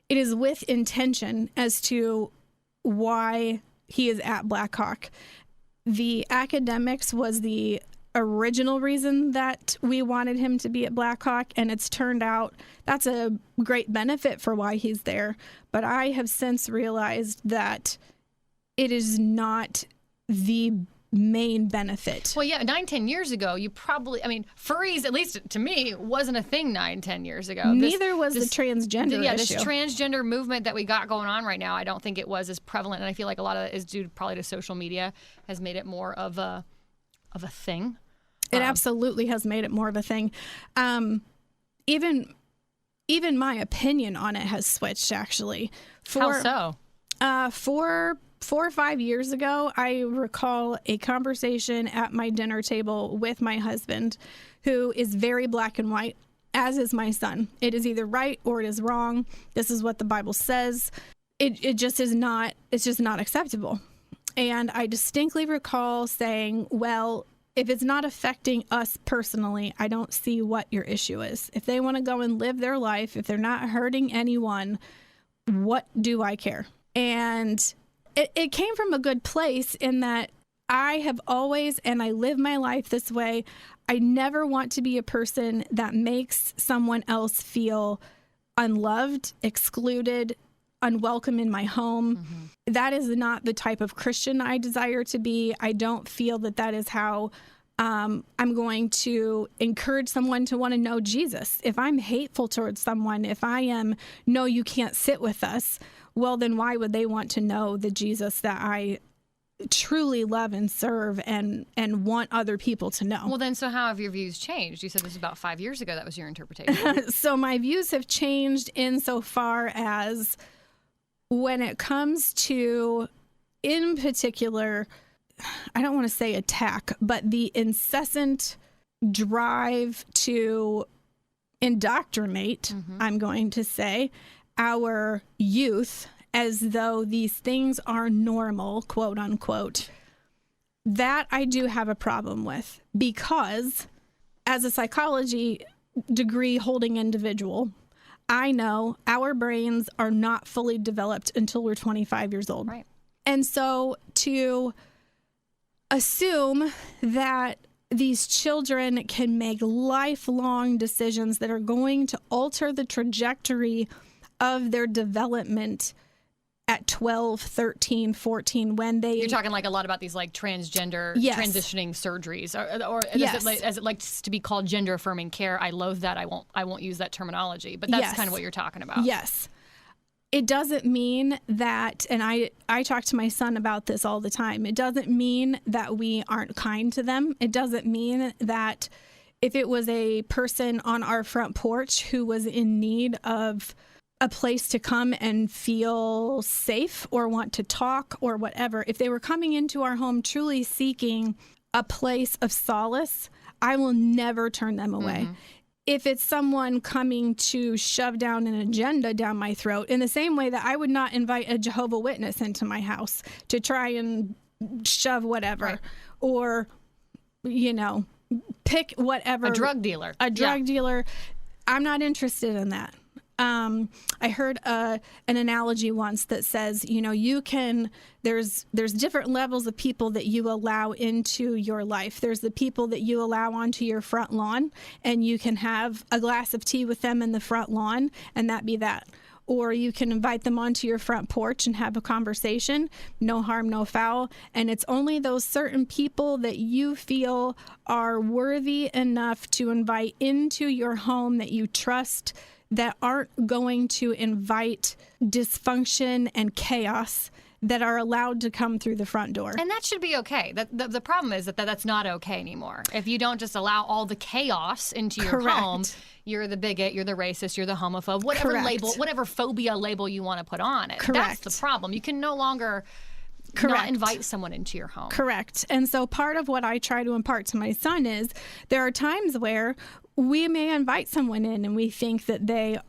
is with intention as to why he is at Blackhawk. The academics was the original reason that we wanted him to be at Blackhawk, and it's turned out that's a great benefit for why he's there. But I have since realized that it is not the main benefit.
Well, yeah, 9-10 years ago, furries, at least to me, wasn't a thing 9-10 years ago.
Neither was the transgender issue.
This transgender movement that we got going on right now, I don't think it was as prevalent, and I feel like a lot of it is due probably to social media has made it more of a thing.
It absolutely has made it more of a thing. Even my opinion on it has switched, actually.
How so?
4 or 5 years ago, I recall a conversation at my dinner table with my husband, who is very black and white, as is my son. It is either right or it is wrong. This is what the Bible says. It just is not, it's just not acceptable. And I distinctly recall saying, well, if it's not affecting us personally, I don't see what your issue is. If they want to go and live their life, if they're not hurting anyone, what do I care? And it came from a good place in that I have always, and I live my life this way, I never want to be a person that makes someone else feel unloved, excluded, unwelcome in my home. Mm-hmm. That is not the type of Christian I desire to be. I don't feel that is how I'm going to encourage someone to want to know Jesus. If I'm hateful towards someone, if I am, no, you can't sit with us, well, then why would they want to know the Jesus that I truly love and serve and want other people to know?
Well, then, so how have your views changed? You said this was about 5 years ago. That was your interpretation.
So my views have changed insofar as when it comes to, in particular, I don't want to say attack, but the incessant drive to indoctrinate, I'm going to say, our youth as though these things are normal, quote unquote, that I do have a problem with, because as a psychology degree holding individual, I know our brains are not fully developed until we're 25 years old.
Right.
And so to assume that these children can make lifelong decisions that are going to alter the trajectory of their development at 12, 13, 14, when they...
You're talking like a lot about these like transgender transitioning surgeries, or
yes.
as it likes to be called, gender affirming care. I loathe that. I won't use that terminology, but that's kind of what you're talking about.
Yes. It doesn't mean that, and I talk to my son about this all the time, it doesn't mean that we aren't kind to them. It doesn't mean that if it was a person on our front porch who was in need of a place to come and feel safe or want to talk or whatever, if they were coming into our home truly seeking a place of solace, I will never turn them away. Mm-hmm. If it's someone coming to shove down an agenda down my throat, in the same way that I would not invite a Jehovah's Witness into my house to try and shove whatever, right. Or, pick whatever.
A drug dealer.
A drug dealer. I'm not interested in that. I heard an analogy once that says, there's different levels of people that you allow into your life. There's the people that you allow onto your front lawn, and you can have a glass of tea with them in the front lawn, and that be that. Or you can invite them onto your front porch and have a conversation, no harm, no foul. And it's only those certain people that you feel are worthy enough to invite into your home that you trust, that aren't going to invite dysfunction and chaos, that are allowed to come through the front door.
And that should be okay. The problem is that that's not okay anymore. If you don't just allow all the chaos into your home, you're the bigot, you're the racist, you're the homophobe, whatever label, whatever phobia label you want to put on it. That's the problem. You can no longer not invite someone into your home.
Correct. And so part of what I try to impart to my son is there are times where we may invite someone in and we think that they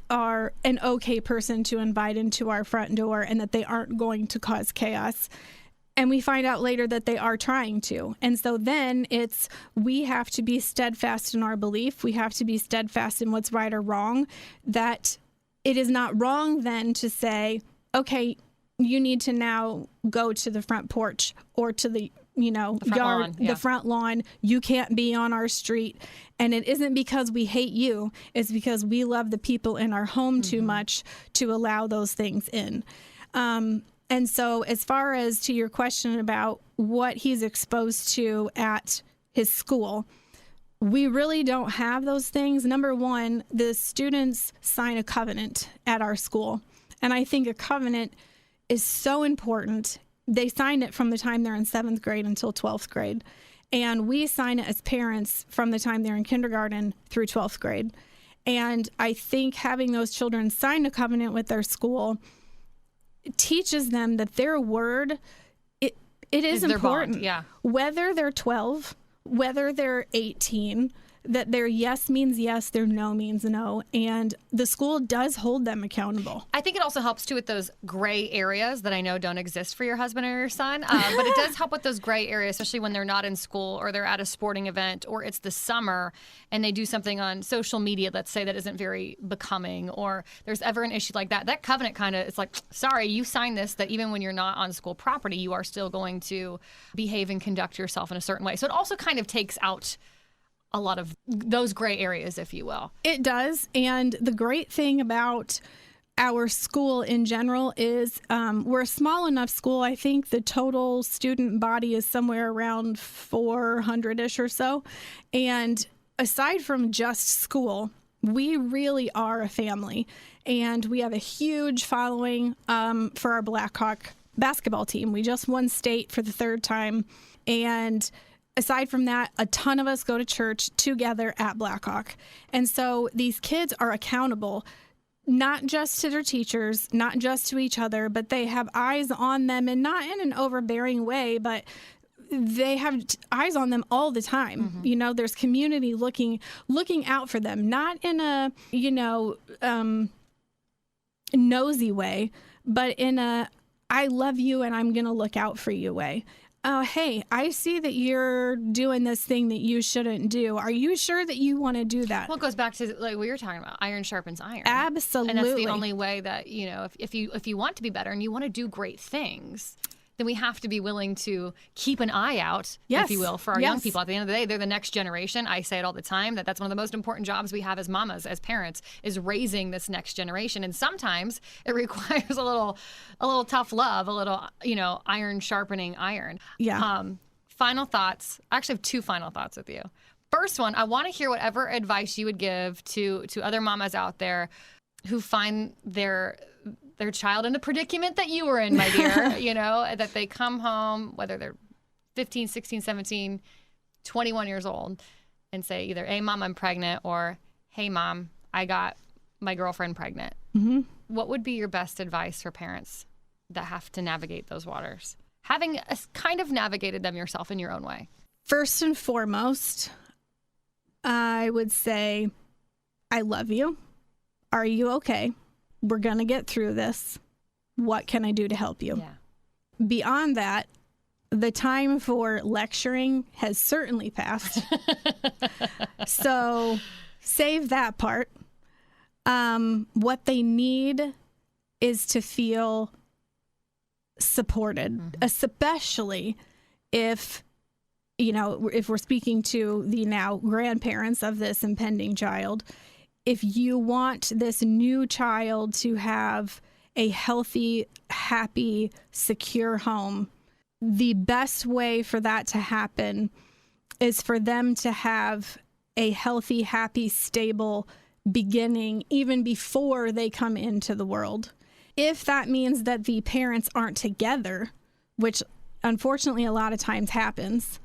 are an okay person to invite into our front door and that they aren't going to cause chaos. And we find out later that they are trying to. And so then we have to be steadfast in our belief. We have to be steadfast in what's right or wrong, that it is not wrong then to say, okay, you need to now go to the front porch or to the yard, the front lawn. You can't be on our street. And it isn't because we hate you. It's because we love the people in our home too much to allow those things in. And so as far as to your question about what he's exposed to at his school, we really don't have those things. Number one, the students sign a covenant at our school. And I think a covenant is so important. They sign it from the time they're in 7th grade until 12th grade. And we sign it as parents from the time they're in kindergarten through 12th grade. And I think having those children sign a covenant with their school teaches them that their word, it is important.
Yeah.
Whether they're 12, whether they're 18, that their yes means yes, their no means no, and the school does hold them accountable.
I think it also helps, too, with those gray areas that I know don't exist for your husband or your son, but it does help with those gray areas, especially when they're not in school or they're at a sporting event or it's the summer and they do something on social media, let's say, that isn't very becoming, or there's ever an issue like that. That covenant kind of, it's like, sorry, you signed this, that even when you're not on school property, you are still going to behave and conduct yourself in a certain way. So it also kind of takes out a lot of those gray areas, if you will.
It does. And the great thing about our school in general is we're a small enough school. I think the total student body is somewhere around 400-ish or so. And aside from just school, we really are a family. And we have a huge following for our Blackhawk basketball team. We just won state for the 3rd time. And aside from that, a ton of us go to church together at Blackhawk. And so these kids are accountable, not just to their teachers, not just to each other, but they have eyes on them, and not in an overbearing way, but they have eyes on them all the time. There's community looking out for them, not in a, nosy way, but in a, I love you and I'm going to look out for you way. Oh, hey, I see that you're doing this thing that you shouldn't do. Are you sure that you want to do that?
Well, it goes back to like we were talking about, iron sharpens iron.
Absolutely.
And that's the only way that, if you want to be better and you want to do great things, then we have to be willing to keep an eye out, if you will, for our young people. At the end of the day, they're the next generation. I say it all the time, that's one of the most important jobs we have as mamas, as parents, is raising this next generation. And sometimes it requires a little tough love, a little, iron sharpening iron.
Yeah.
Final thoughts. I actually have 2 final thoughts with you. First one, I want to hear whatever advice you would give to other mamas out there who find their child in a predicament that you were in, my dear, that they come home, whether they're 15, 16, 17, 21 years old, and say either, hey, Mom, I'm pregnant, or, hey, Mom, I got my girlfriend pregnant. Mm-hmm. What would be your best advice for parents that have to navigate those waters, having kind of navigated them yourself in your own way?
First and foremost, I would say, I love you. Are you okay? We're going to get through this. What can I do to help you?
Yeah.
Beyond that, the time for lecturing has certainly passed. So save that part. What they need is to feel supported, especially if, if we're speaking to the now grandparents of this impending child. If you want this new child to have a healthy, happy, secure home, the best way for that to happen is for them to have a healthy, happy, stable beginning even before they come into the world. If that means that the parents aren't together, which unfortunately a lot of times happens,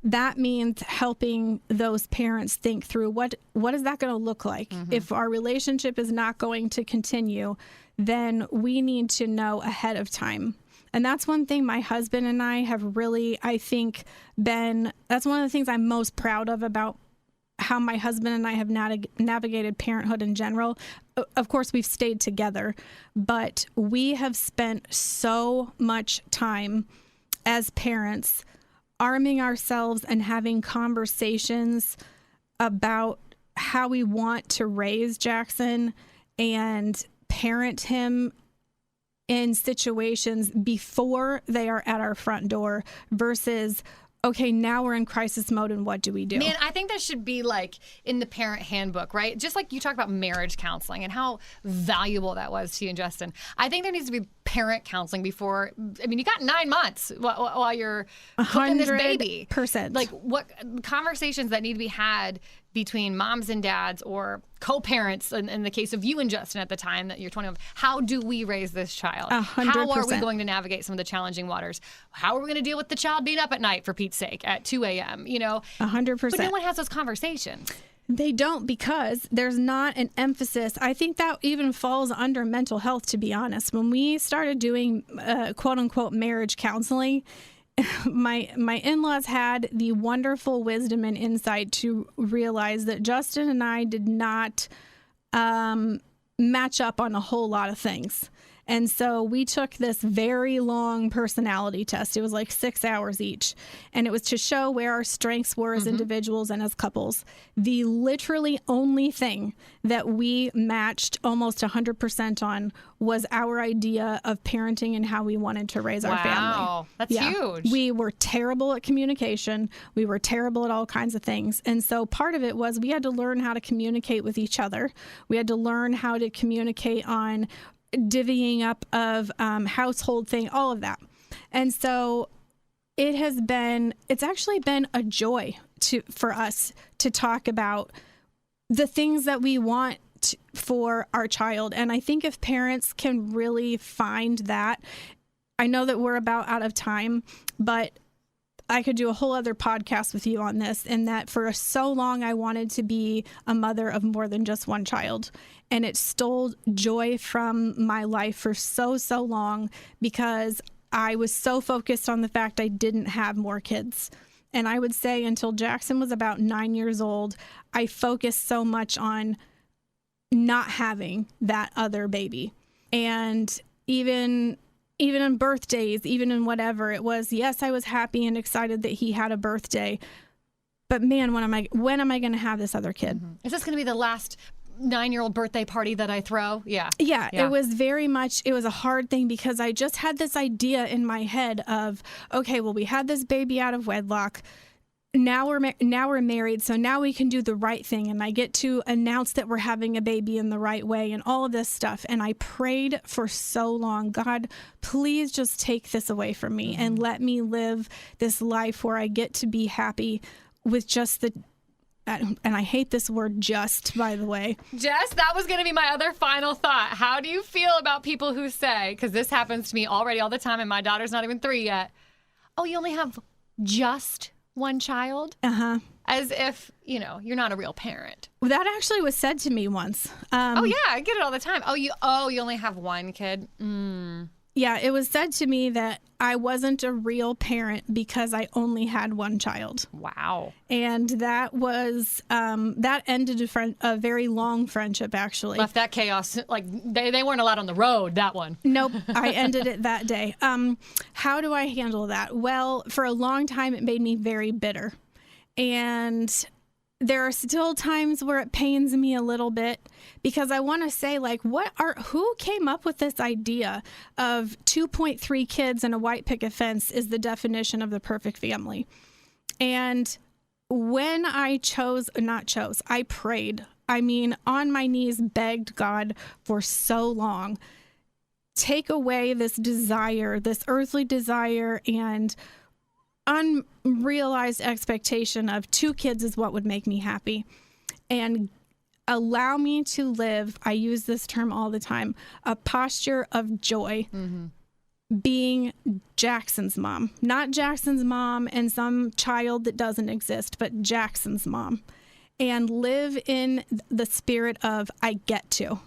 that means helping those parents think through what is that going to look like? If our relationship is not going to continue, then we need to know ahead of time. And that's one thing my husband and I have really, I think, that's one of the things I'm most proud of about how my husband and I have navigated parenthood in general. Of course, we've stayed together, but we have spent so much time as parents arming ourselves and having conversations about how we want to raise Jackson and parent him in situations before they are at our front door versus, okay, now we're in crisis mode and what do we do?
Man, I think that should be like in the parent handbook, right? Just like you talk about marriage counseling and how valuable that was to you and Justin. I think there needs to be parent counseling before. I mean, you got 9 months while you're cooking this baby.
100%.
Like what conversations that need to be had between moms and dads or co-parents in the case of you and Justin at the time that you're 21. How do we raise this child?
100%.
How are we going to navigate some of the challenging waters? How are we going to deal with the child being up at night, for Pete's sake, at 2 a.m.?
100%.
But no one has those conversations.
They don't, because there's not an emphasis. I think that even falls under mental health, to be honest. When we started doing quote unquote marriage counseling, my in-laws had the wonderful wisdom and insight to realize that Justin and I did not match up on a whole lot of things. And so we took this very long personality test. It was like 6 hours each. And it was to show where our strengths were as individuals and as couples. The literally only thing that we matched almost 100% on was our idea of parenting and how we wanted to raise our family.
Wow, that's huge.
We were terrible at communication. We were terrible at all kinds of things. And so part of it was we had to learn how to communicate with each other. We had to learn how to communicate on divvying up of household thing, all of that. And so it's actually been a joy for us to talk about the things that we want for our child. And I think if parents can really find that, I know that we're about out of time, but I could do a whole other podcast with you on this, and that for so long I wanted to be a mother of more than just one child. And it stole joy from my life for so long because I was so focused on the fact I didn't have more kids. And I would say until Jackson was about 9 years old, I focused so much on not having that other baby. And even in birthdays, even in whatever it was, yes, I was happy and excited that he had a birthday. But man, when am I going to have this other kid?
Is this going to be the last 9-year-old birthday party that I throw? Yeah.
It was it was a hard thing because I just had this idea in my head of, okay, well, we had this baby out of wedlock. Now we're married, so now we can do the right thing, and I get to announce that we're having a baby in the right way and all of this stuff. And I prayed for so long, God, please just take this away from me and let me live this life where I get to be happy with just and I hate this word just, by the way.
Jess, that was going to be my other final thought. How do you feel about people who say, because this happens to me already all the time, and my daughter's not even 3 yet, oh, you only have just one child? As if, you're not a real parent.
Well, that actually was said to me once.
Oh, yeah, I get it all the time. You only have one kid?
Yeah, it was said to me that I wasn't a real parent because I only had one child.
Wow.
And that was, that ended a very long friendship, actually.
Left that chaos, like they weren't allowed on the road, that one.
Nope, I ended it that day. How do I handle that? Well, for a long time, it made me very bitter. And there are still times where it pains me a little bit because I want to say, like, who came up with this idea of 2.3 kids and a white picket fence is the definition of the perfect family? And when I prayed, on my knees, begged God for so long, take away this desire, this earthly desire and unrealized expectation of 2 kids is what would make me happy, and allow me to live, I use this term all the time, a posture of joy. Being Jackson's mom, not Jackson's mom and some child that doesn't exist, but Jackson's mom, and live in the spirit of I get to.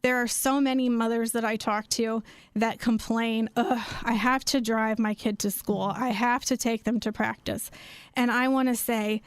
There are so many mothers that I talk to that complain, I have to drive my kid to school. I have to take them to practice. And I want to say,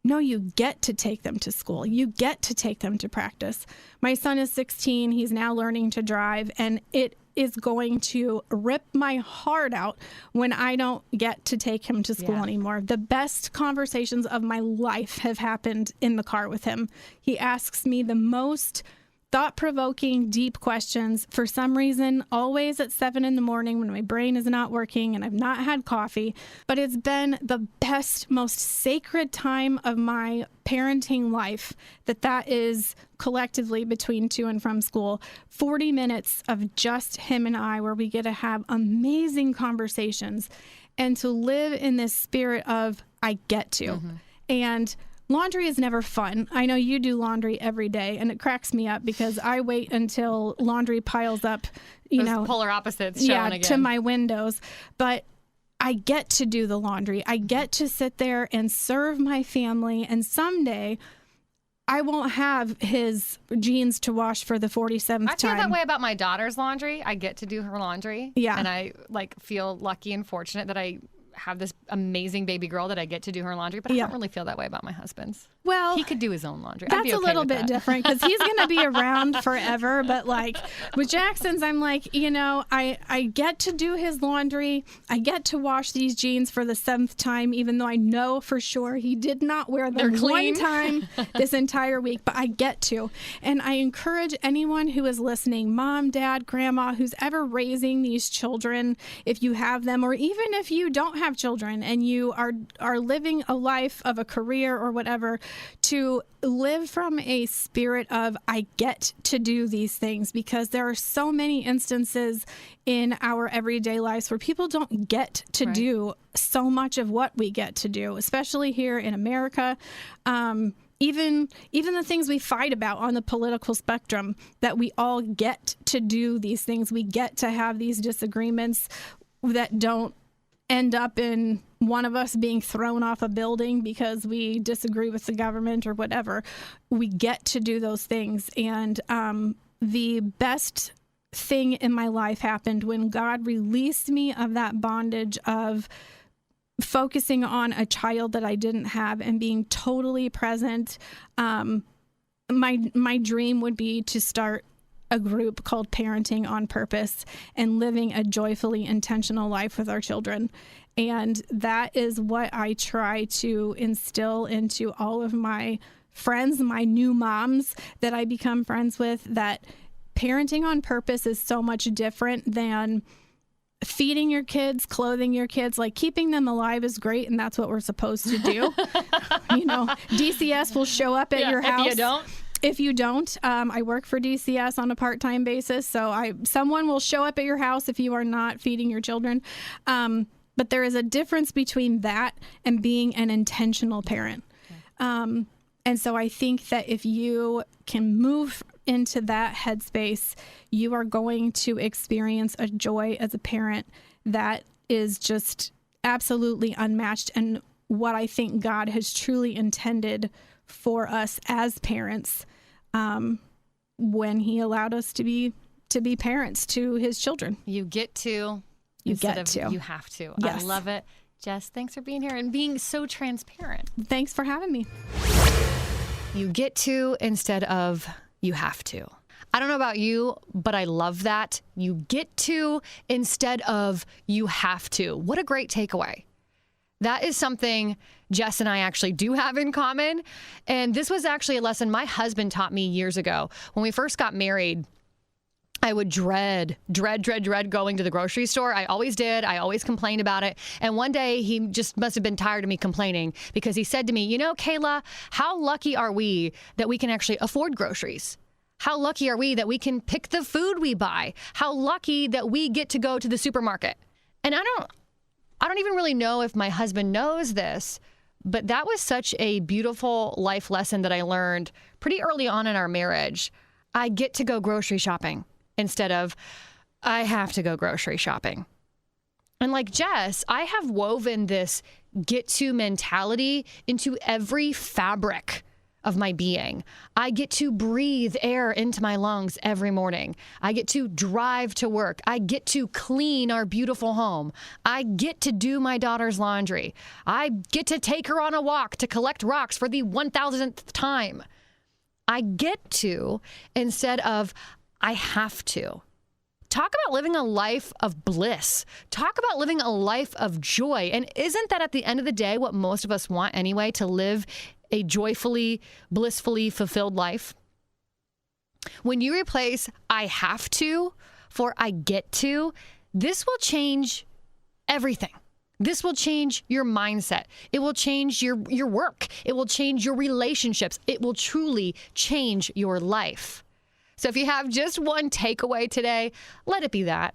no, you get to take them to school. You get to take them to practice. My son is 16. He's now learning to drive, and it is going to rip my heart out when I don't get to take him to school anymore. The best conversations of my life have happened in the car with him. He asks me the most thought-provoking, deep questions, for some reason, always at 7 a.m. when my brain is not working and I've not had coffee. But it's been the best, most sacred time of my parenting life that is collectively between to and from school. 40 minutes of just him and I where we get to have amazing conversations and to live in this spirit of I get to. And laundry is never fun. I know you do laundry every day, and it cracks me up because I wait until laundry piles up,
Those polar opposites showing again.
To my windows. But I get to do the laundry. I get to sit there and serve my family, and someday I won't have his jeans to wash for the 47th time.
I feel that way about my daughter's laundry. I get to do her laundry.
Yeah.
And I feel lucky and fortunate that I have this amazing baby girl that I get to do her laundry, but I don't really feel that way about my husband's.
Well,
he could do his own laundry.
That's a little bit different because he's going to be around forever. But with Jackson's, I'm I get to do his laundry. I get to wash these jeans for the 7th time, even though I know for sure he did not wear them one time this entire week, but I get to. And I encourage anyone who is listening, mom, dad, grandma, who's ever raising these children, if you have them, or even if you don't have children and you are living a life of a career or whatever, to live from a spirit of I get to do these things, because there are so many instances in our everyday lives where people don't get to do so much of what we get to do, especially here in America. Even the things we fight about on the political spectrum, that we all get to do these things. We get to have these disagreements that don't end up in one of us being thrown off a building because we disagree with the government or whatever. We get to do those things. And the best thing in my life happened when God released me of that bondage of focusing on a child that I didn't have and being totally present. My dream would be to start a group called Parenting on Purpose and living a joyfully intentional life with our children. And that is what I try to instill into all of my friends, my new moms that I become friends with, that parenting on purpose is so much different than feeding your kids, clothing your kids. Keeping them alive is great, and that's what we're supposed to do. DCS will show up at your house. If you don't, I work for DCS on a part-time basis, so someone will show up at your house if you are not feeding your children. But there is a difference between that and being an intentional parent. And so I think that if you can move into that headspace, you are going to experience a joy as a parent that is just absolutely unmatched, and what I think God has truly intended for us as parents when he allowed us to be parents to his children.
You get to. You have to.
Yes.
I love it. Jess, thanks for being here and being so transparent.
Thanks for having me.
You get to instead of you have to. I don't know about you, but I love that. You get to instead of you have to. What a great takeaway. That is something Jess and I actually do have in common. And this was actually a lesson my husband taught me years ago. When we first got married, I would dread going to the grocery store. I always did. I always complained about it. And one day he just must have been tired of me complaining because he said to me, Kayla, how lucky are we that we can actually afford groceries? How lucky are we that we can pick the food we buy? How lucky that we get to go to the supermarket? And I don't even really know if my husband knows this, but that was such a beautiful life lesson that I learned pretty early on in our marriage. I get to go grocery shopping instead of I have to go grocery shopping. And like Jess, I have woven this get to mentality into every fabric of my being. I get to breathe air into my lungs every morning. I get to drive to work. I get to clean our beautiful home. I get to do my daughter's laundry. I get to take her on a walk to collect rocks for the 1,000th time. I get to instead of I have to. Talk about living a life of bliss. Talk about living a life of joy. And isn't that at the end of the day what most of us want anyway, to live a joyfully, blissfully fulfilled life? When you replace I have to for I get to, this will change everything. This will change your mindset. It will change your work. It will change your relationships. It will truly change your life. So if you have just one takeaway today, let it be that.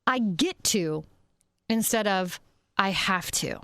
I get to instead of I have to.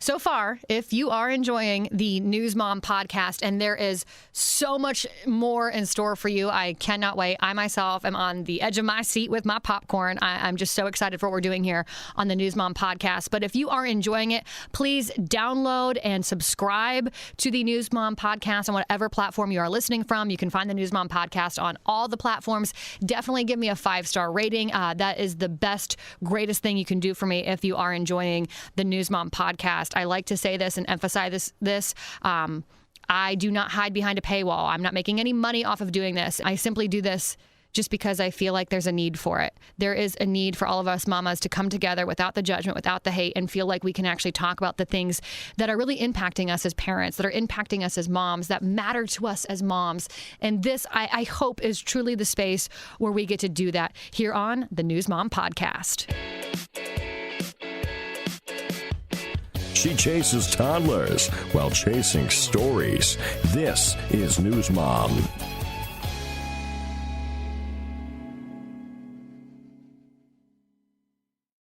So far, if you are enjoying the News Mom podcast, and there is so much more in store for you, I cannot wait. I myself am on the edge of my seat with my popcorn. I'm just so excited for what we're doing here on the News Mom podcast. But if you are enjoying it, please download and subscribe to the News Mom podcast on whatever platform you are listening from. You can find the News Mom podcast on all the platforms. Definitely give me a 5-star rating. That is the best, greatest thing you can do for me if you are enjoying the News Mom podcast. I like to say this and emphasize this. I do not hide behind a paywall. I'm not making any money off of doing this. I simply do this just because I feel like there's a need for it. There is a need for all of us mamas to come together without the judgment, without the hate, and feel like we can actually talk about the things that are really impacting us as parents, that are impacting us as moms, that matter to us as moms. And this, I hope, is truly the space where we get to do that here on the News Mom podcast.
She chases toddlers while chasing stories. This is News Mom.